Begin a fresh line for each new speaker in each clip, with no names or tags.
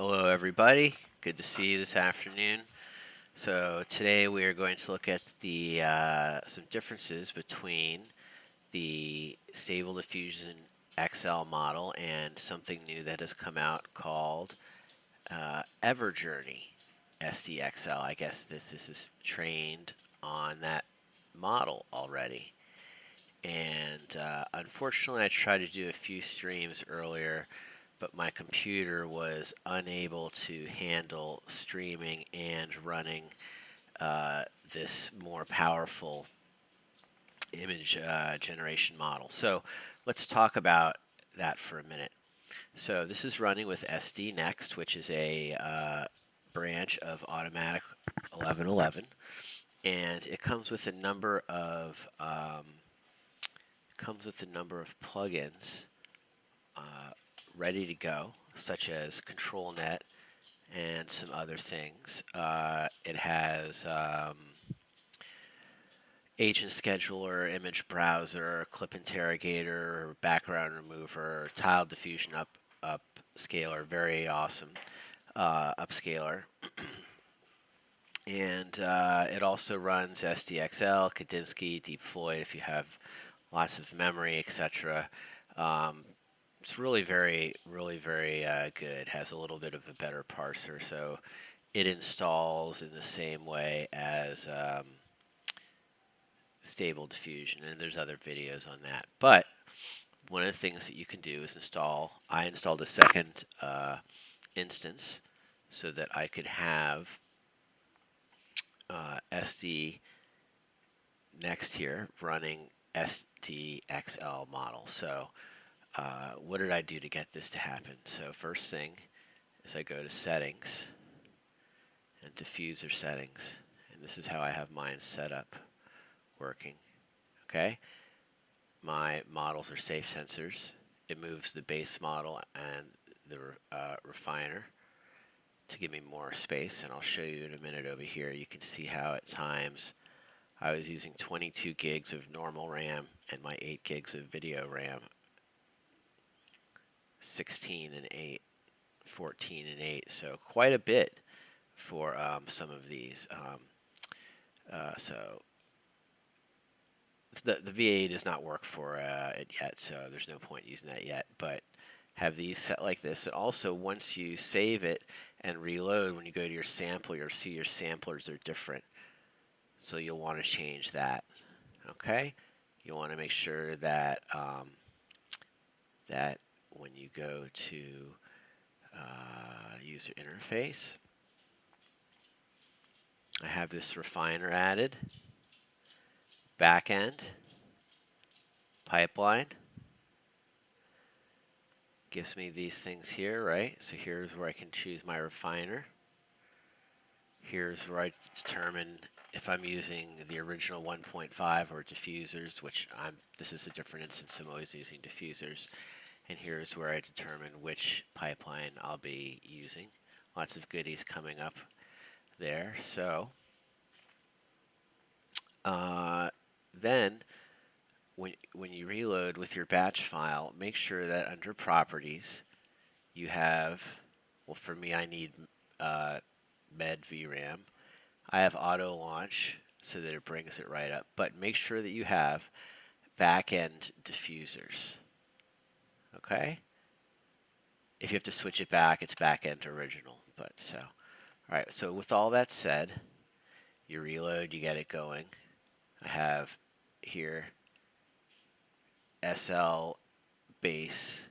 Hello everybody, good to see you this afternoon. So today we are going to look at the some differences between the Stable Diffusion XL model and something new that has come out called Everjourney SDXL. I guess this is trained on that model already. And unfortunately I tried to do a few streams earlier, but my computer was unable to handle streaming and running this more powerful image generation model. So let's talk about that for a minute. So this is running with SDNext, which is a branch of Automatic 1111, and it comes with a number of plugins ready to go, such as ControlNet and some other things. It has agent scheduler, image browser, clip interrogator, background remover, tile diffusion upscaler, very awesome upscaler. And it also runs SDXL, Kandinsky, Deep Floyd if you have lots of memory, etc. It's really very good. Has a little bit of a better parser, so it installs in the same way as Stable Diffusion, and there's other videos on that. But one of the things that you can do is I installed a second instance so that I could have SDNext here running SDXL model. So what did I do to get this to happen? So first thing is I go to settings and diffuser settings, and this is how I have mine set up working. Okay, my models are safe sensors. It moves the base model and the refiner to give me more space, and I'll show you in a minute over here. You can see how at times I was using 22 gigs of normal RAM and my 8 gigs of video RAM, 16 and 8, 14 and 8, so quite a bit for some of these. So the VA does not work for it yet, so there's no point using that yet, but have these set like this. And also, once you save it and reload, when you go to your sample, you'll see your samplers are different, so you'll want to change that. Okay, you want to make sure that that when you go to user interface, I have this refiner added, backend, pipeline, gives me these things here, right? So here's where I can choose my refiner. Here's where I determine if I'm using the original 1.5 or diffusers, which this is a different instance, I'm always using diffusers. And here's where I determine which pipeline I'll be using. Lots of goodies coming up there. So then when you reload with your batch file, make sure that under properties you have, well, for me I need med VRAM. I have auto launch so that it brings it right up, but make sure that you have back-end diffusers. Okay? If you have to switch it back, it's back-end original. But so, all right. So with all that said, you reload, you get it going. I have here SL base.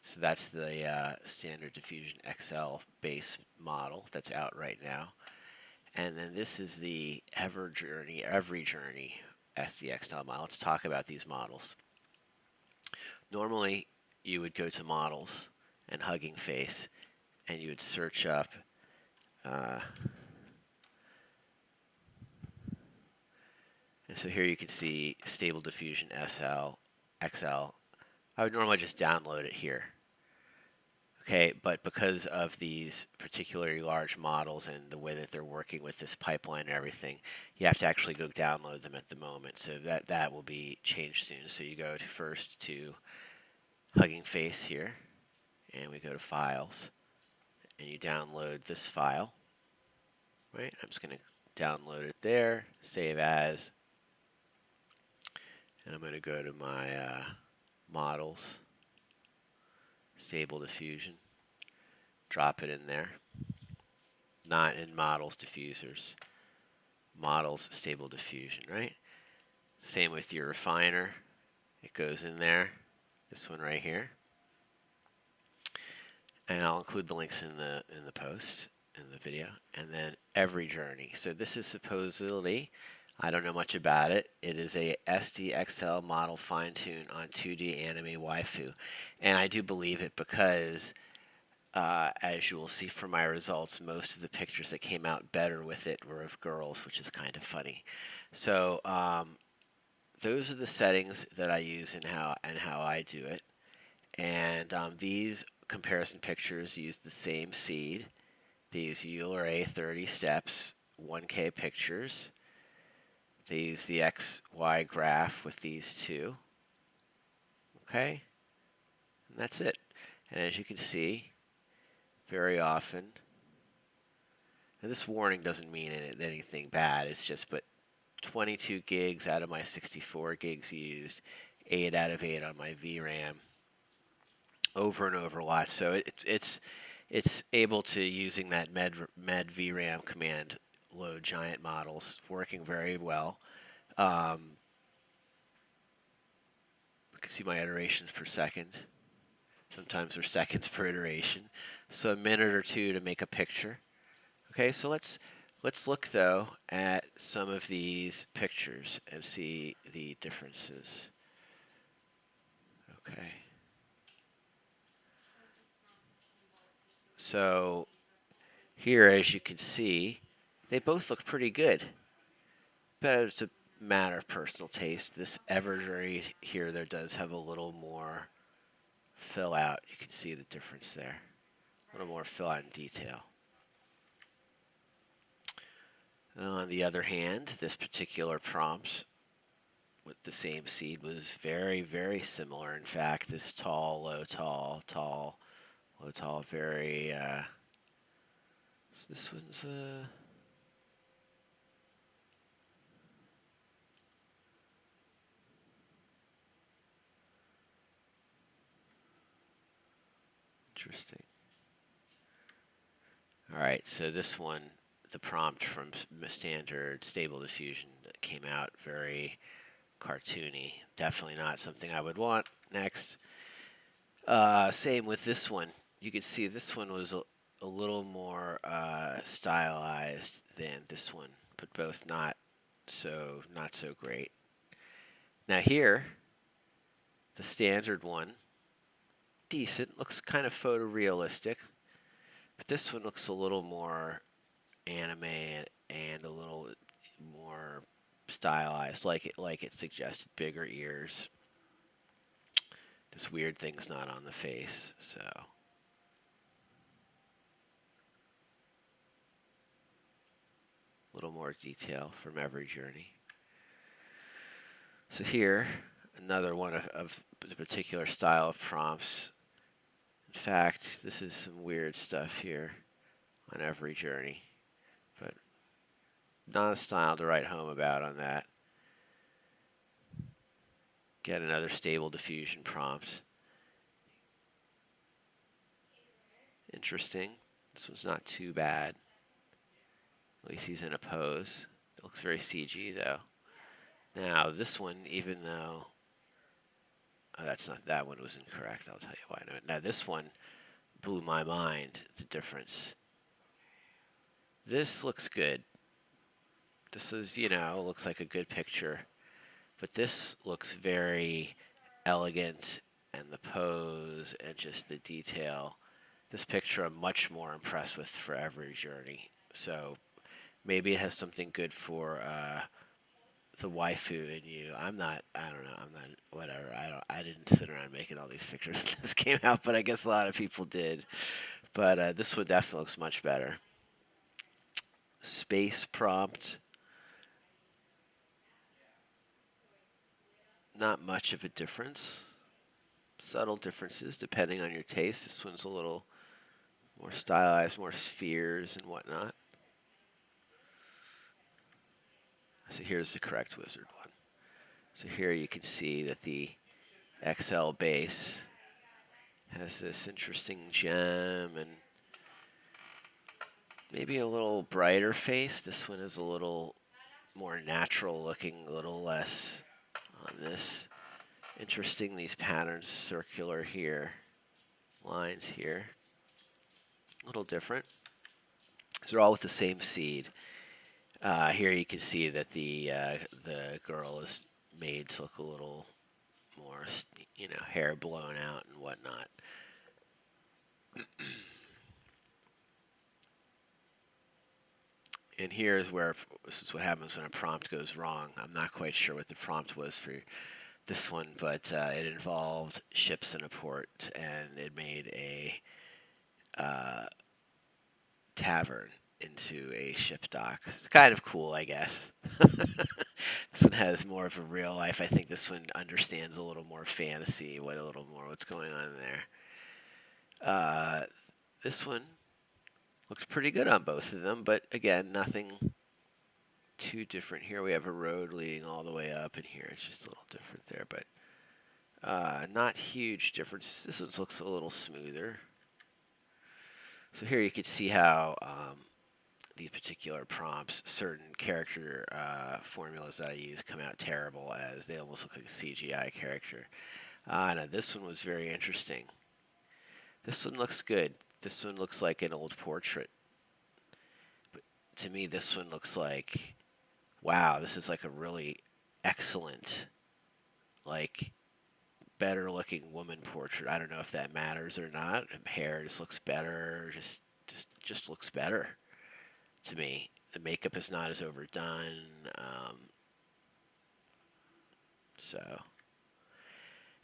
So that's the standard Diffusion XL base model that's out right now. And then this is the Everjourney SDXL model. Let's talk about these models. Normally, you would go to models and Hugging Face, and you would search up and so here you can see Stable Diffusion XL. I would normally just download it here. Okay, but because of these particularly large models and the way that they're working with this pipeline and everything, you have to actually go download them at the moment. So that will be changed soon. So you go first to Hugging Face here, and we go to Files, and you download this file, right? I'm just going to download it there, save as, and I'm going to go to my models, stable diffusion, drop it in there. Not in models diffusers, models stable diffusion, right? Same with your refiner. It goes in there, this one right here. And I'll include the links in the post, in the video. And then Everyjourney. So this is supposedly, I don't know much about it. It is a SDXL model fine-tune on 2D anime waifu. And I do believe it because, as you will see from my results, most of the pictures that came out better with it were of girls, which is kind of funny. So those are the settings that I use and how I do it. And these comparison pictures use the same seed. They use Euler A30 steps, 1K pictures. They use the XY graph with these two. Okay? And that's it. And as you can see, very often, and this warning doesn't mean anything bad, it's just, but 22 gigs out of my 64 gigs used, 8 out of 8 on my VRAM, over and over a lot. So it's able to, using that med VRAM command, load giant models, working very well. You can see my iterations per second. Sometimes they're seconds per iteration. So a minute or two to make a picture. Okay, so let's look though at some of these pictures and see the differences. Okay. So here, as you can see, they both look pretty good. But it's a matter of personal taste. This Everjourney here, there does have a little more fill out. You can see the difference there. A little more fill out in detail. On the other hand, this particular prompt with the same seed was very, very similar. In fact, this tall, low, tall, tall, low, tall, very, so this one's, interesting. All right, so this one, the prompt from standard stable diffusion that came out very cartoony. Definitely not something I would want. Next. Same with this one. You can see this one was a little more stylized than this one, but both not so great. Now here, the standard one, decent, looks kind of photorealistic, but this one looks a little more anime and a little more stylized, like it suggested, bigger ears. This weird thing's not on the face, so a little more detail from Everyjourney. So here, another one of the particular style of prompts. In fact, this is some weird stuff here on Everyjourney, but not a style to write home about on that. Get another stable diffusion prompt. Interesting. This one's not too bad. At least he's in a pose. It looks very CG though. Now this one, even though that one was incorrect, I'll tell you why. Now this one blew my mind. The difference. This looks good. This is, looks like a good picture. But this looks very elegant, and the pose and just the detail. This picture I'm much more impressed with for Everyjourney. So maybe it has something good for the waifu in you. I don't know. Whatever. I didn't sit around making all these pictures when this came out, but I guess a lot of people did. But this one definitely looks much better. Space prompt. Not much of a difference. Subtle differences depending on your taste. This one's a little More stylized, more spheres and whatnot. So here's the correct wizard one. So here you can see that the XL base has this interesting gem and maybe a little brighter face. This one is a little more natural looking, a little less on this. Interesting, these patterns circular here, lines here, a little different. They're all with the same seed. Here you can see that the girl is made to look a little more, hair blown out and whatnot. And here's where this is what happens when a prompt goes wrong. I'm not quite sure what the prompt was for this one, but it involved ships in a port, and it made a tavern into a ship dock. It's kind of cool, I guess. This one has more of a real life. I think this one understands a little more fantasy, a little more what's going on there. This one looks pretty good on both of them, but again, nothing too different. Here we have a road leading all the way up, and here it's just a little different there, but not huge differences. This one looks a little smoother. So here you can see how these particular prompts, certain character formulas that I use come out terrible, as they almost look like a CGI character. Now this one was very interesting. This one looks good. This one looks like an old portrait. But to me, this one looks like, wow, this is like a really excellent, like, better looking woman portrait. I don't know if that matters or not. Hair just looks better. Just looks better to me. The makeup is not as overdone.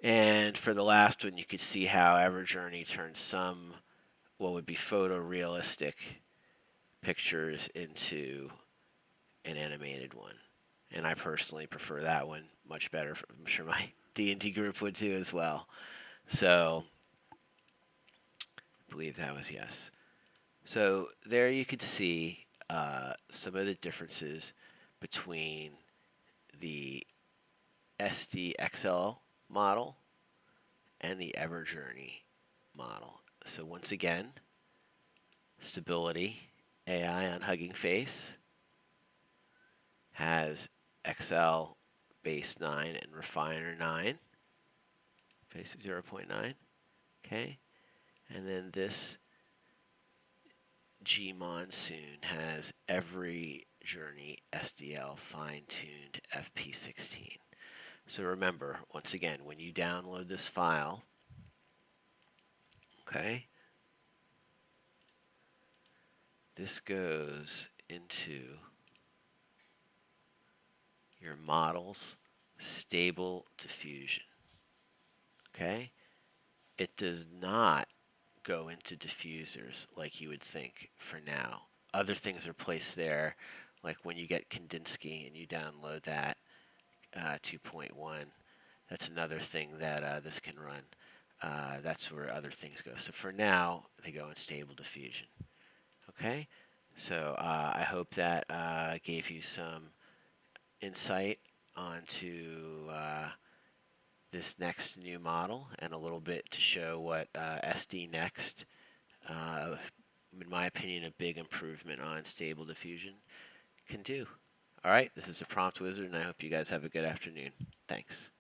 And for the last one, you could see how Everyjourney turned some what would be photorealistic pictures into an animated one. And I personally prefer that one much better. I'm sure my D&D group would too as well. So, I believe that was yes. So there you could see some of the differences between the SDXL model and the Everjourney model. So once again, stability, AI on Hugging Face has XL base 9 and refiner 9, face of 0.9. Okay, and then this G Monsoon has Everyjourney SDL fine-tuned FP16. So remember, once again, when you download this file, okay, this goes into your model's stable diffusion. Okay? It does not go into diffusers like you would think for now. Other things are placed there, like when you get Kandinsky and you download that 2.1. That's another thing that this can run. That's where other things go. So for now, they go in stable diffusion. Okay? So I hope that gave you some insight onto this next new model, and a little bit to show what SDNext, in my opinion, a big improvement on stable diffusion, can do. All right, this is a Prompt Wizard, and I hope you guys have a good afternoon. Thanks.